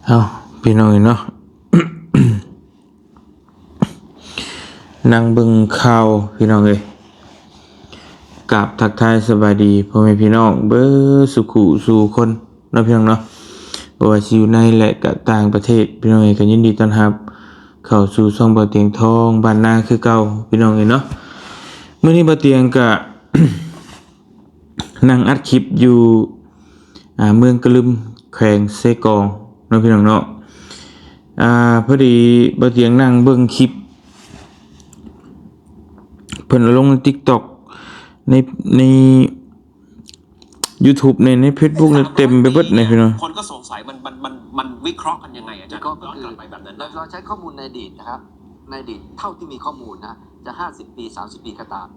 เอาพี่น้องเนาะ นั่งเบิ่งข่าวพี่น้องเอ้ยกับทักทายสบายดีพ่อแม่พี่น้องเบ้อสุขุสู่คนเนาะพี่น้องเนาะบ่ว่าสิอยู่ในและก็ต่างประเทศพี่น้องเอ้ยก็ยินดีต้อนรับเข้าสู่ช่องบ่อเตียงทองบ้านนาคือเก่าพี่น้องเอ้ยเนาะมื้อนี้บ่อเตียงก็ นั่งอัดคลิปอยู่เมืองกะลึมแขวงเซกองเนาะพี่น้องเนาะพอดีบ่เตียงนั่งเบิ่งคลิปเพิ่นลงใน TikTok ใน YouTube ใน Facebook เนี่ยเต็มไปเบิดเลยพี่น้องคนก็สงสัยมันวิเคราะห์กันยังไงอาจารย์ก็คือไปแบบนั้นเราใช้ข้อมูลในอดีตนะครับในอดีตเท่าที่มีข้อมูลนะจะ50 ปี30 ปีก็ตาม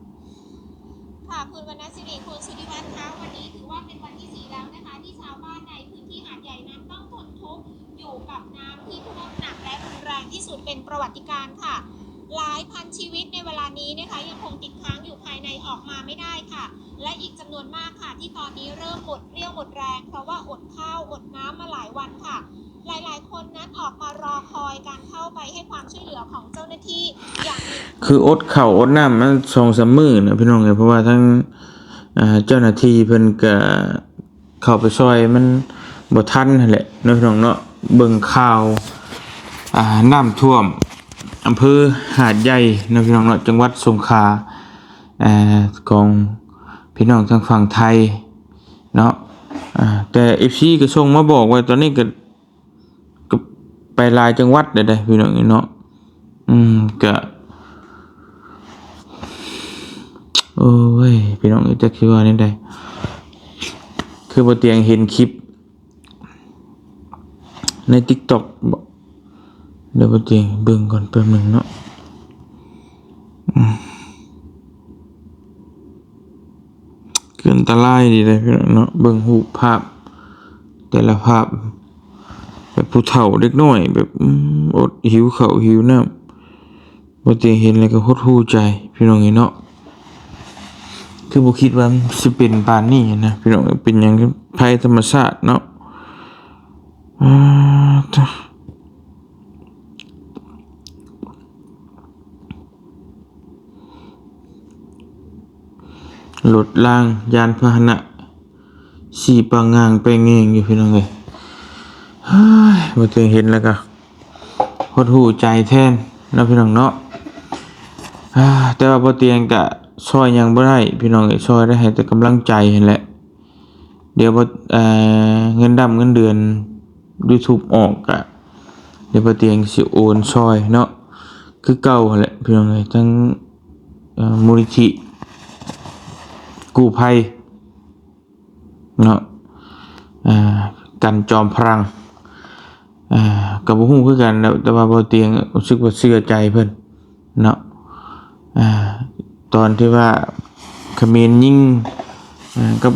ค่ะคุณวรรณศิริคุณสุริวัฒน์คะวันนี้ถือว่าเป็นวันที่4แล้วนะคะที่ชาวบ้านในพื้นที่หาดใหญ่นั้นต้องทนทุกข์อยู่กับน้ำที่ท่วมหนักและรุนแรงที่สุดเป็นประวัติการณ์ค่ะหลายพันชีวิตในเวลานี้นะคะยังคงติดค้างอยู่ภายในออกมาไม่ได้ค่ะและอีกจำนวนมากค่ะที่ตอนนี้เริ่มหมดเรี่ยวหมดแรงเพราะว่าอดข้าวอดน้ำมาหลายวันค่ะหลายๆคนนั้นออกมารอคอยการเข้าไปให้ความช่วยเหลือของเจ้าหน้าที่อย่างคืออดข้าวอดน้ำมัน2-3 มื้อนะพี่น้องเอ้ยเพราะว่าทั้งเจ้าหน้าที่เพิ่นก็เข้าไปช่วยมันบ่ทันนั่นแหละเนาะพี่น้องเนาะเบิ่งข่าวน้ำท่วมอำเภอหาดใหญ่เนาะพี่น้องเนาะจังหวัดสงขลาของพี่น้องทางฝั่งไทยเนาะแต่ FC ก็ส่งมาบอกว่าตอนนี้ก็ไปหลายจังหวัดได้พี่น้องเนาะก็โอ้ยพี่น้องจักสิว่าแนวใดคือบ่เตียงเห็นคลิปใน TikTok เดี๋ยวบ่เตียงเบิ่งก่อนแป๊บนึงเนาะคืออันตรายดีเลยพี่น้องเนาะเบิ่งรูปภาพแต่ละภาพแบบผู้เฒ่าเด็กน้อยแบบอดหิวข้าวหิวน้ำบ่เตียงเห็นแล้วก็หดหู่ใจพี่น้องเนาะคือบ่คิดว่ามันสิเป็นปานนี้นะพี่น้องเป็นหยังภัยธรรมชาติเนาะรถรางยานพาหนะสี่ปางงางไปเงงอยู่พี่น้องเอ้ยบ่เคยเห็นแล้วก็หดหู่ใจแทนนะพี่น้องเนาะแต่ว่าบ่เตียงก็ช่วยหยังบ่ได้พี่น้องเอ้ยช่วยได้ให้แต่กำลังใจนั่นแหละเดี๋ยวบ่เงินเงินเดือน YouTube ออกก็เดี๋ยวบ่เตียงสิโอนช่วยเนาะคือเก่าหั่นแหละพี่น้องเอ้ยทั้งมูลนิธิกู้ภัยเนาะกันจอมพลังกับบ่ฮู้คือกันแต่ว่าบ่เตียงรู้สึกว่าเชื่อใจเพิ่นเนาะตอนที่ว่าเขมรยิงกับ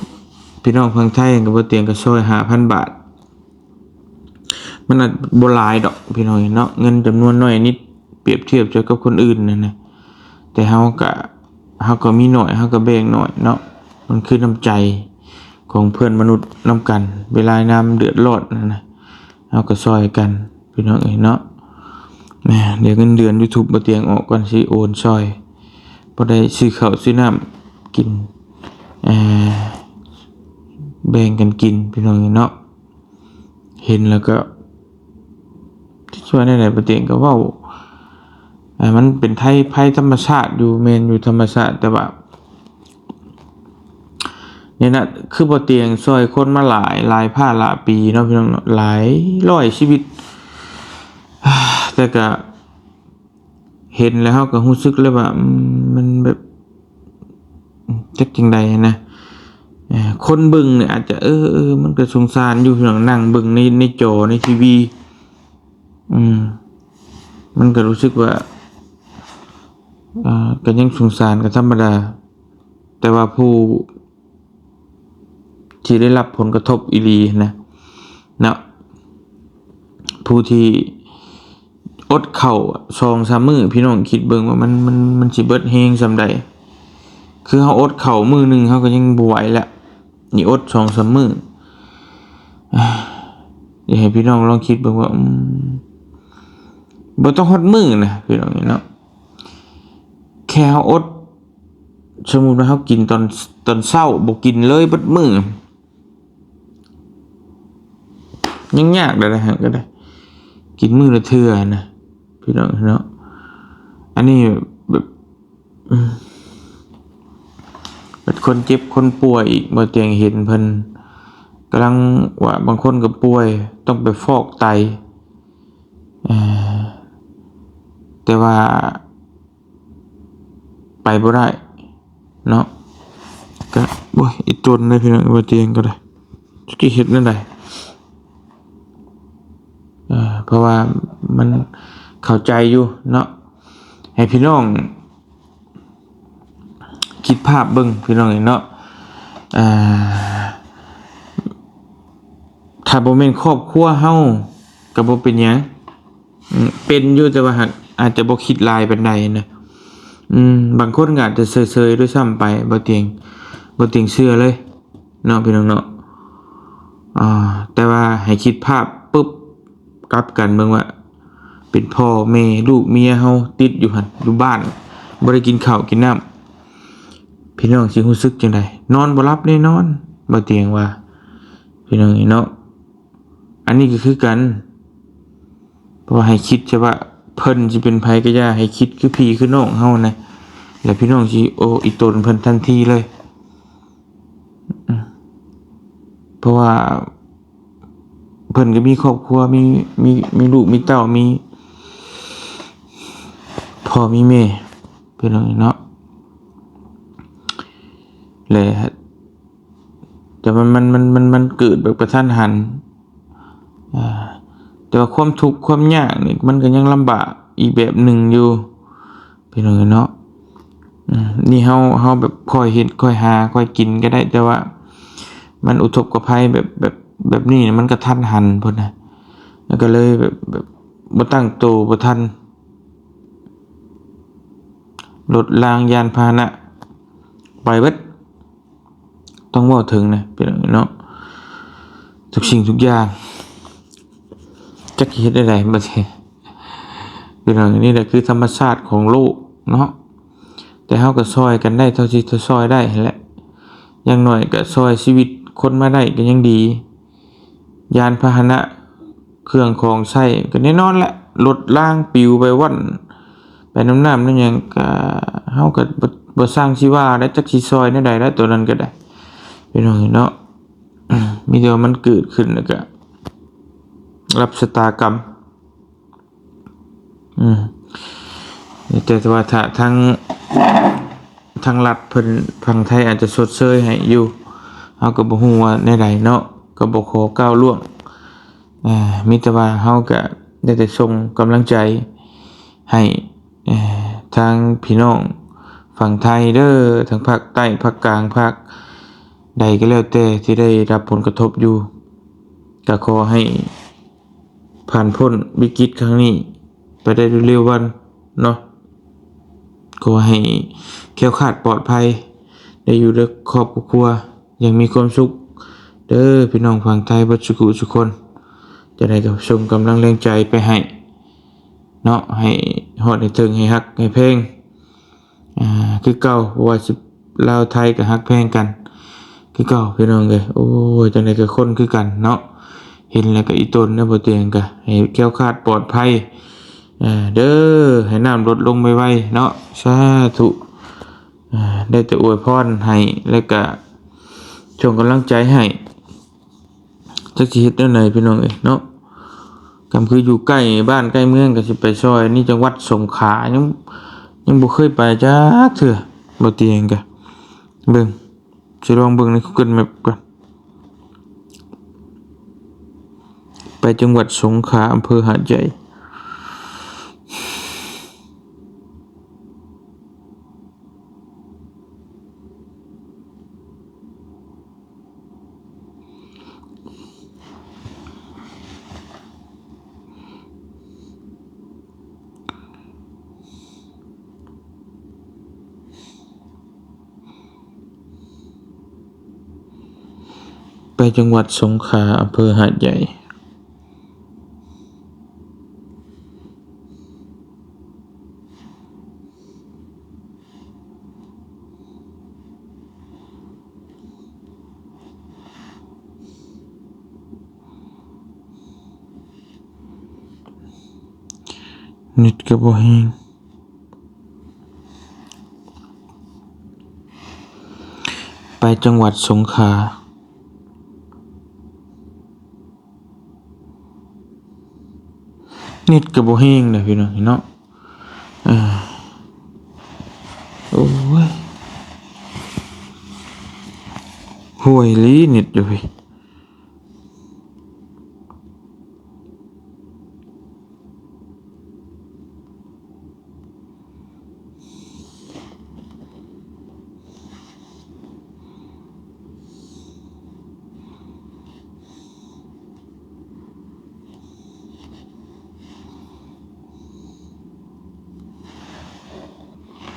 พี่น้องฝั่งไทยกับบ่เตียงก็ช่วย 5,000 บาทมันน่ะบ่หลายดอกพี่น้องเนาะเงินจำนวนน้อยนิดเปรียบเทียบกับคนอื่นนั่นน่ะแต่เฮาก็มีน้อยเฮาก็แบ่งน้อยเนาะมันคือน้ำใจของเพื่อนมนุษย์นำกันเวลาน้ำเดือดร้อนนั่นน่ะเฮาก็ช่วยกันพี่น้องเอ้ยเนาะเดี๋ยวเงินเดือน YouTube บ่เตียงออกก่อนสิโอนช่วยบ่ได้ซื้อข้าวซื้อน้ำกินแบ่งกันกินพี่น้องเนาะเห็นแล้วก็ช่วยได้หลายบ่เตียงก็เว้ามันเป็นภัยธรรมชาติอยู่แม่นอยู่ธรรมชาติแต่ว่าเนี่ยนะคือบ่เตียงช่วยคนมาหลายผ่าหลายปีเนาะพี่น้องหลายร้อยชีวิตแต่ก็เห็นแล้วเราก็รู้สึกเลยว่ามันแบบจักจังใดนะคนเบิ่งเนี่ยอาจจะมันก็สงสารอยู่พี่น้องนั่งเบิ่งในจอในทีวีมันก็รู้สึกว่าก็ยังสงสารก็ธรรมดาแต่ว่าผู้ที่ได้รับผลกระทบอีหลีนะเนาะผู้ที่อดข้าว2-3 มื้อพี่น้องคิดเบิ่งว่ามันสิเบิดแฮงส่ำใดคือเฮาอดข้าวมื้อนึงเฮาก็ยังบ่ไหวแล้วนี่อด2-3 มื้อ อยากให้พี่น้องลองคิดเบิ่งว่าบ่ต้องฮอดมื้อนะพี่น้องเนาะแค่เฮาอดสมมุติว่าเฮากินตอนเช้าบ่กินเลยเบิดมื้อยังยากได้ฮะก็ได้กินมื้อละเทื่อนะพี่น้องเนาะอันนี้แบบเป็นคนเจ็บคนป่วยอีกบ่เตียงเห็นเพิ่นกำลังว่าบางคนก็ป่วยต้องไปฟอกไตแต่ว่าไปบ่ได้เนาะก็โอ้ยอีจนเลยพี่น้องบ่เตียงก็ได้จักสิเฮ็ดแนวใดเพราะว่ามันเข้าใจอยู่เนาะให้พี่น้องคิดภาพเบิ่งพี่น้องเนาะถ้าบ่แม่นครอบครัวเฮาก็บ่เป็นหยังเป็นอยู่แต่ว่าอาจจะบ่คิดหลายปานใดนะบางคนก็อาจจะเซยๆด้วยซ้ำไปบ่เตียงเชื่อเลยเนาะพี่น้องเนาะแต่ว่าให้คิดภาพปุ๊บกลับกันเบิ่งว่าเป็นพ่อแม่ลูกเมียเฮาติดอยู่หั่นอยู่บ้านบ่ได้กินข้าวกินน้ำพี่น้องสิรู้สึกจังได๋นอนบ่หลับแน่นอนบ่เตียงว่าพี่น้องเนาะอันนี้ก็คือกันเพราะว่าให้คิดใช่ว่าเพิ่นสิเป็นไผก็อย่าให้คิดคือพี่คือน้องเฮานะแล้วพี่น้องสิโอ้อีตนเพิ่นทันทีเลยเพราะว่าเพิ่นก็มีครอบครัวมีลูกมีเต้ามีพ่อมีแม่พี่น้องเนาะเลยแต่มันเกิดแบบกระทันหันแต่ว่าความทุกข์ความยากนี่มันก็ยังลำบากอีกแบบหนึ่งอยู่พี่น้องเนาะนี่เฮาแบบค่อยเฮ็ดค่อยหาค่อยกินก็ได้แต่ว่ามันอุทกภัยแบบนี้มันกระทันหันพุ่นน่ะแล้วก็เลยแบบบ่ตั้งโตบ่ทันรถรางยานพาหนะไปเบิดต้องเว้าถึงนะพี่น้องเนาะทุกสิ่งทุกอย่างจักเฮ็ดได้ไดบ่ใช่พี่น้องนี่แหละคือธรรมชาติของโลกเนาะแต่เฮาก็ช่วยกันได้เท่าที่จะช่วยได้แหละอย่างน้อยก็ช่วยชีวิตคนมาได้ก็ยังดียานพาหนะเครื่องของใช้ก็แน่นอนแหละรถรางปลิวไปว่อนไปน้ำนั่นหยังก็เฮาก็บ่สร้างชีวาได้จักสิช่วยแนวใดแล้วตัวนั้นก็ได้พี่น้องเนาะมีแต่ว่ามันเกิดขึ้นแล้วก็รับชะตากรรมแต่ว่าถ้าทางรัฐเพิ่นฝั่งไทยอาจจะชดเชยให้อยู่เฮาก็บ่ฮู้ว่าแนวใดเนาะก็บ่ขอก้าวล่วงมีแต่ว่าเฮาก็ได้แต่ส่งกำลังใจให้ทางพี่น้องฝั่งไทยเด้อทางภาคใต้ภาคกลางภาคใดก็แล้วแต่ที่ได้รับผลกระทบอยู่ก็ขอให้ผ่านพ้นวิกฤตครั้งนี้ไปได้เร็วๆวันเนาะขอให้แคล้วคลาดปลอดภัยได้อยู่ในครอบครัวอย่างมีความสุขเด้อพี่น้องฝั่งไทยเบิดทุกคนจะได้กับส่งกำลังแรงใจไปให้เนาะให้ฮอดให้ถึงให้ฮักให้เพลงคือเก่าว่าสิลาวไทยก็ฮักแพงกันคือเก่าพี่น้องเอ้ยโอ้ยจังได๋ก็คนคือกันเนาะเห็นแล้วก็อีตนนะบ่เตียงก็ให้แคล้วคลาดปลอดภัยเด้อให้น้ำลดลงไวๆเนาะสาธุได้แต่อวยพรให้แล้วก็ส่งกำลังใจให้จักสิเฮ็ดแนวไหนพี่น้องเอ้ยเนาะก็คืออยู่ใกล้บ้านใกล้เมืองก็สิไปซอยนี่จังหวัดสงขลายังบ่เคยไปจักเทื่อบ่เตียงก็เบิ่งสิลองเบิ่งใน Google Map ก่อนไปจังหวัดสงขลาอำเภอหาดใหญ่ไปจังหวัดสงขลาอำเภอหาดใหญ่ เน็ตก็บ่แฮงไปจังหวัดสงขลาเน็ตก็บ่แฮงเลยพี่น้องเนาะโอ้ยห่วยลีเน็ตอยู่พี่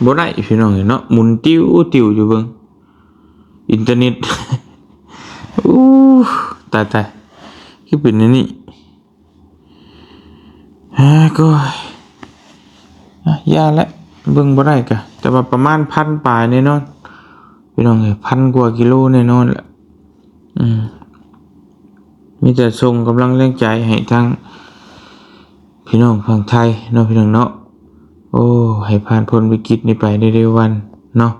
บ่ได้พี่น้องเนาะหมุนติ้วติ้วอยู่เบิ่งอินเทอร์เน็ต อู้ตายคือเป็นอันนี้ก็ยาละเบิ่งบ่ได้กะแต่ว่าประมาณ1,000ปลายแน่นอนพี่น้องเอ้ย1,000 กว่ากิโลแน่นอนแหละมีแต่ส่งกำลังแรงใจให้ทั้งพี่น้องฝั่งไทยเนาะพี่น้องเนาะโอ้ให้ผ่านพ้นวิกฤตนี้ไปได้เร็ววันเนาะ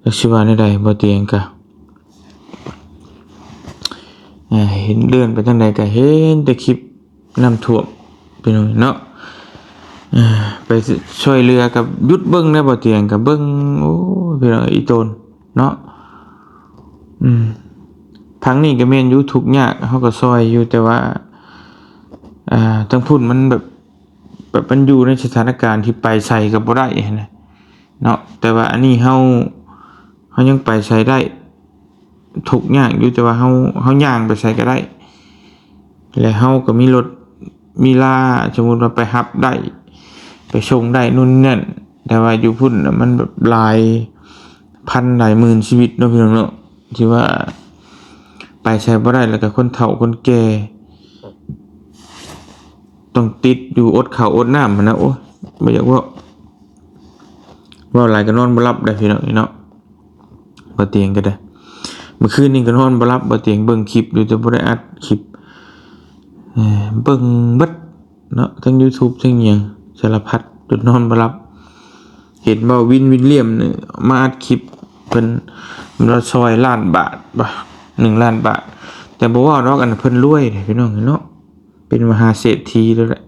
จักสิว่าแนวใดบ่เตียงกะเห็นเลื่อนไปทางใดก็เห็นแต่คลิปน้ำท่วมพี่น้องเนาะไปช่วยเรือกับหยุดเบิ่งได้บ่เตียงกับเบิ่งโอ้พี่น้องอีโตนเนาะทางนี้ก็แม่นอยู่ทุกข์ยากเฮาก็ซอยอยู่แต่ว่าทั้งพุ่นมันแบบมันอยู่ในสถานการณ์ที่ไปใส่ก็บ่ได้นะเนาะแต่ว่าอันนี้เฮายังไปใส่ได้ทุกข์ยากอยู่แต่ว่าเฮาย่างไปใส่ก็ได้แล้วเฮาก็มีรถมีลาสมมุติว่าไปรับได้ไปส่งได้นู่นนั่นแต่ว่าอยู่พุ่นน่ะมันแบบหลายพันหลายหมื่นชีวิตเนาะพี่น้องเนาะที่ว่าไปใช้บ่ได้แล้วก็คนเฒ่าคนแก่ต้องติดอยู่อดข้าวอดน้ำนะโอ้บ่อยากว่าหลายก็นอนบ่หลับได้พี่น้องเนาะบ่เตียงก็ได้เมื่อคืนนี้ก็นอนบ่หลับบ่เตียงเบิ่งคลิปอยู่แต่บ่ได้อัดคลิปเบิ่งเบิดเนาะทั้ง YouTube ทั้งหยังสารพัดจนนอนบ่หลับเห็นว่าวินเลียมเนี่ยมาอัดคลิปเพิ่นเราซอยล้านบาทบ่1 ล้านบาทแต่บ่ว่าดอกอันเพิ่นรวยเด้พี่น้องเนาะเป็นมหาเศรษฐีแล้วแหละ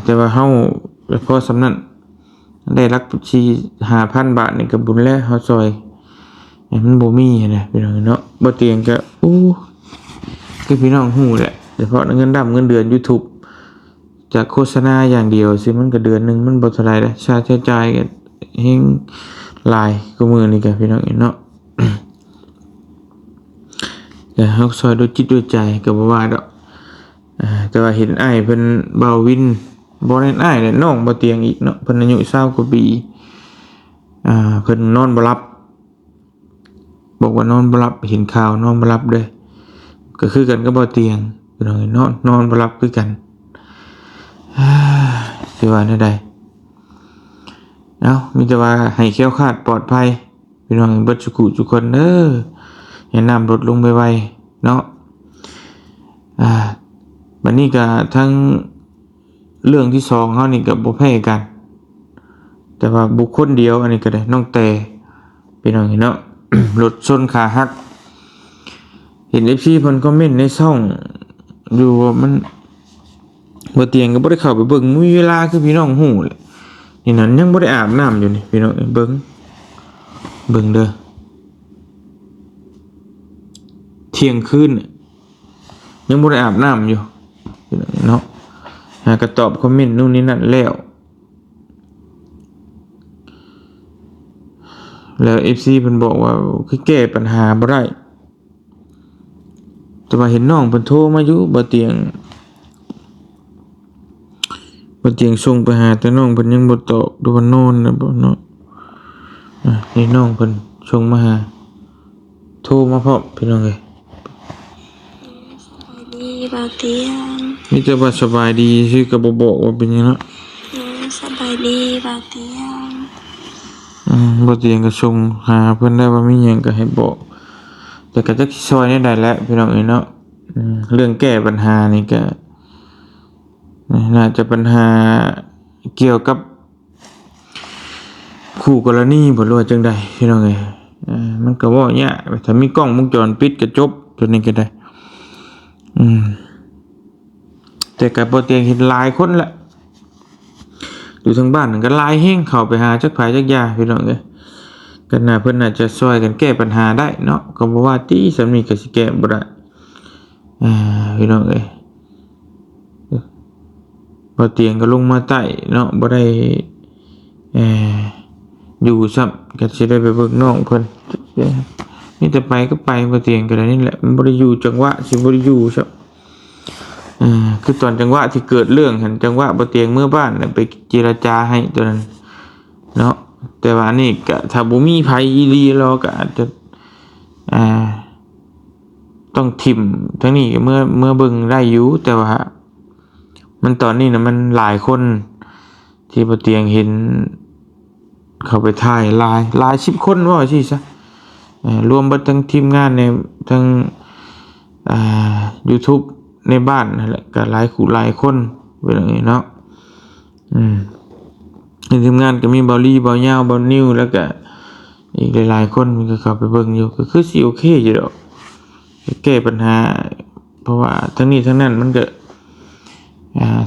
แต่ว่าเฮาพอสำนั้นได้รักชี 5,000 บาทนี่ก็บุญแล้วเฮาซอยมันบ่มีนะพี่น้องเนาะบ่เตียงก็คือพี่น้องฮู้แหละเฉพาะเงินดำเงินเดือน YouTube จากโฆษณาอย่างเดียวสิมันก็เดือนนึงมันบ่เท่าไหร่เด้ค่าใช้จ่ายก็แฮงหลายกว่ามื้อนี้ก็พี่น้องเนาะ แต่เฮาซอยด้วยจิตด้วยใจก็บ่ว่าดอกแต่ว่าเห็นอ้ายเพิ่นเบาวินบ่แม่นอ้ายแหละน้องบ่เตียงอีกเนาะเพิ่นอายุ20 กว่าปีเพิ่นนอนบ่หลับบอกว่านอนบ่หลับเห็นข่าวนอนบ่หลับเด้อก็คือกันกับบ่เตียงพี่น้องนอนบ่หลับคือกันสิว่าแนวใดมีแต่ว่าให้แคล้วคลาดปลอดภัยพี่น้องเบิดทุกคนเด้อให้น้ำลดลงไวๆเนาะบัดนี้ก็ทั้งเรื่องที่2เฮานี่ก็บ่แพ้กันแต่ว่าบุคคลเดียวอันนี้ก็ได้น้องแต่พี่น้องเนาะ รถชนขาหักเห็น FC เพิ่นคอมเมนต์ในช่องอยู่ว่ามันบ่เตียงก็บ่ได้เข้าไปเบิ่งมีเวลาคือพี่น้องฮู้แหละนี่นั่นยังบ่ได้อาบน้ำอยู่นี่พี่น้องเบิ่งเด้อเที่ยงคืนยังบ่ได้อาบน้ำอยู่พี่น้องเนาะก็ตอบคอมเมนต์นู่นนี่นั่นแล้วFC เพิ่นบอกว่าคือแก้ปัญหาบ่ได้แต่ว่าเห็นน้องเพิ่นโทรมาอยู่บ่เตียงส่งไปหาแต่น้องเพิ่นยังบ่ตอบดูว่านอนนะบ่เนาะนี่น้องเพิ่นส่งมาหาโทรมาพร้อมพี่น้องเอ้ยดีบ่าวเตียง มีแต่ว่าสบายดีซื่อก็บ่บอกว่าเป็นหยังเนาะสบายดีบ่าวเตียงบ่เตียงก็ส่งหาเพิ่นได้ว่ามีหยังก็ให้บอกแต่ก็จักสิซอยได้แหละพี่น้องเอ้ยเนาะเรื่องแก้ปัญหานี่ก็ น่าจะปัญหาเกี่ยวกับคู่กรณีบ่รู้ว่าจังใดพี่น้องเอ้ยมันก็เว้ายากถ้ามีกล้องวงจรปิดก็จบตัวนี้ก็ได้แต่ก็บ่เตียงเห็นหลายคนละอยู่ทางบ้านนั่นก็หลายแฮงเข้าไปหาจักไผจักยาพี่น้องเอ้ยก็น่าเพิ่นน่าจะช่วยกันแก้ปัญหาได้เนาะก็บ่ว่าติสำนี้ก็สิแก้บ่ได้พี่น้องเอ้ยบ่เตียงก็ลงมาใต้เนาะบ่ได้อยู่ซ้ำก็สิได้ไปเบิ่งน้องเพิ่นมีแต่ไปก็ไปบ่เตียงก็ได้นี่แหละมันบ่ได้อยู่จังหวะสิบ่ได้อยู่ซ้ำคือตอนจังหวะที่เกิดเรื่องหั่นจังหวะบ่เตียงเมื่อบ้านน่ะไปเจรจาให้ตัวนั้นเนาะแต่ว่านี่ก็ถ้าบ่มีไผอีหลีเราก็อาจจะต้องทิ่มทั้งนี้เมื่อเบิ่งได้อยู่แต่ว่ามันตอนนี้น่ะมันหลายคนที่บ่เตียงเห็นเข้าไปถ่ายหลาย10คนว่าสิซะรวมเบิดทั้งทีมงานในทั้งYouTube ในบ้านนั่นแหละก็หลายคู่หลายคนเป็นอย่างนี้เนาะในทีมงานก็มีเบาลี่เบายาวเบานิ้วแล้วก็อีกหลายๆคนมันก็เข้าไปเบิ่งอยู่ก็คือสิโอเคอยู่ดอกแก้ปัญหาเพราะว่าทั้งนี้ทั้งนั้นมันก็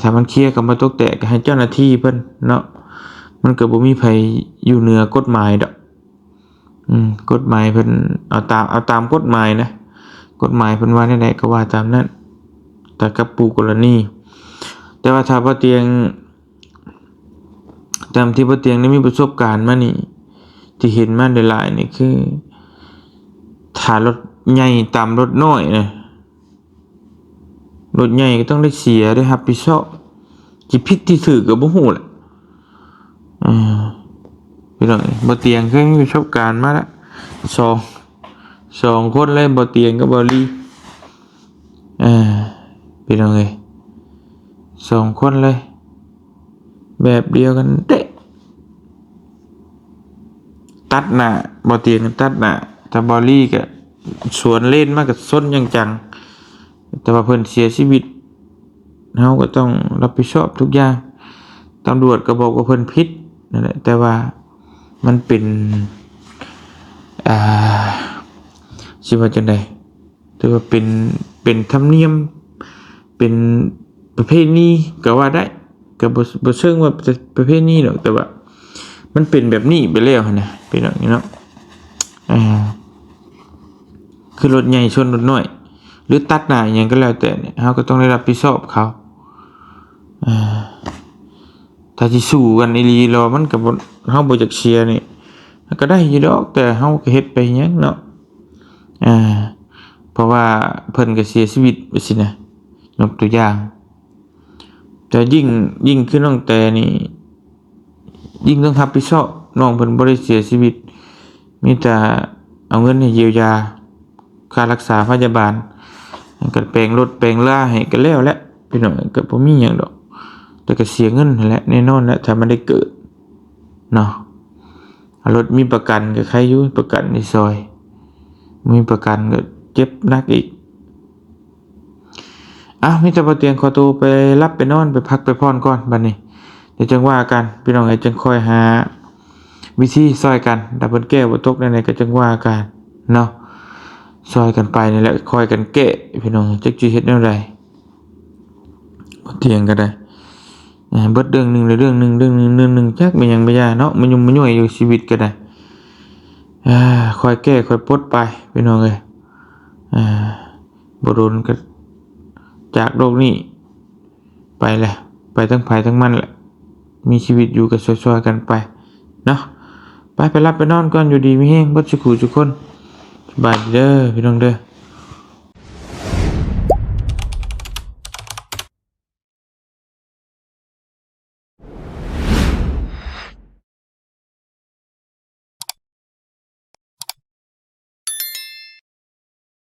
ถ้ามันเคลียร์กับมาตกแตกก็ให้เจ้าหน้าที่เพิ่นเนาะมันก็บ่มีไผอยู่เหนือกฎหมายดอกกฎหมายเพิ่นเอาตามกฎหมายนะกฎหมายเพิ่นว่าแนวใดก็ว่าตามนั้นแต่กับปู่กรณีแต่ว่าถ้าบ่เตียงตามที่บ่เตียงได้มีประสบการณ์มานี่ที่เห็นมาหลายๆนี่คือถ้ารถใหญ่ตามรถน้อยนะรถใหญ่ก็ต้องได้เสียได้รับผิดชอบสิผิดที่ถูกก็บ่ฮู้แหละพี่น้องบ่เตียงเคยมีประสบการณ์มาแล้วสองคนเลยบ่เตียงกับบ่ลีพี่น้องเอ้ย2คนเลยแบบเดียวกันเด๊ะตัดหน้าบ่เตียงตัดหน้าแต่บ่ลีก็สวนเลนมาก็ซนอย่างจังแต่ว่าเพิ่นเสียชีวิตเฮาก็ต้องรับผิดชอบทุกอย่างตำรวจก็บอกว่าเพิ่นผิดนั่นแหละแต่ว่ามันเป็นสิว่าจังได๋ถือว่าเป็นธรรมเนียมเป็นประเพณีก็ว่าได้ก็บ่เชิงว่าประเพณีหรอกแต่ว่ามันเป็นแบบนี้ไปแล้วหั่นน่ะเป็นอย่างนี้เนาะคือรถใหญ่ชนรถน้อยหรือตัดหน้าหยังก็แล้วแต่เนี่ยเฮาก็ต้องได้รับผิดชอบเขาถ้าสิสู้กันอีหลีรอมันก็บ่เฮาบ่จักเชียร์นี่มันก็ได้อยู่ดอกแต่เฮาก็เฮ็ดไปหยังเนาะเพราะว่าเพิ่นก็เสียชีวิตไปสินะยกตัวอย่างแต่ยิ่งคือน้องแต่นี่ยิ่งต้องรับผิดชอบน้องเพิ่นบ่ได้เสียชีวิตมีแต่เอาเงินให้เยียวยาค่ารักษาพยาบาลก็แปลงรถแปลงลาให้ก็แล้วแหละพี่น้องก็บ่มีหยังดอกแต่ก็เสียเงินนั่นแหละแน่นอนแหละถ้ามันได้เกิดเนาะรถมีประกันก็ใครอยู่ประกันในซอยมีประกันก็เจ็บหนักอีกมีแต่บ่เตียงขอตัวไปรับไปนอนไปพักไปพรก่อนบัดนี้เดี๋ยวจังว่ากันพี่น้องจังค่อยหาวิธีช่วยกันถ้าเพิ่นแก้บ่ตกนั่นก็จังว่ากันเนาะช่วยกันไปนี่แหละคอยกันแก้พี่น้องจักสิเฮ็ดแนวใดบ่เตียงก็ได้เบิดเรื่องนึงเลยเรื่องนึงจักมันยังบ่ยาเนาะมันยุ่งมันย่อยอยู่ชีวิตก็ได้คอยแก้คอยปลดไปพี่น้องเอ้ยบ่โดนก็จากโลกนี้ไปแหละไปทั้งภัยทั้งมันแหละมีชีวิตอยู่ก็ช่วยๆกันไปเนาะไปรับไปนอนก่อนอยู่ดีมีแฮงเบิดสุขทุกคนสบายดีเด้อพี่น้องเด้อ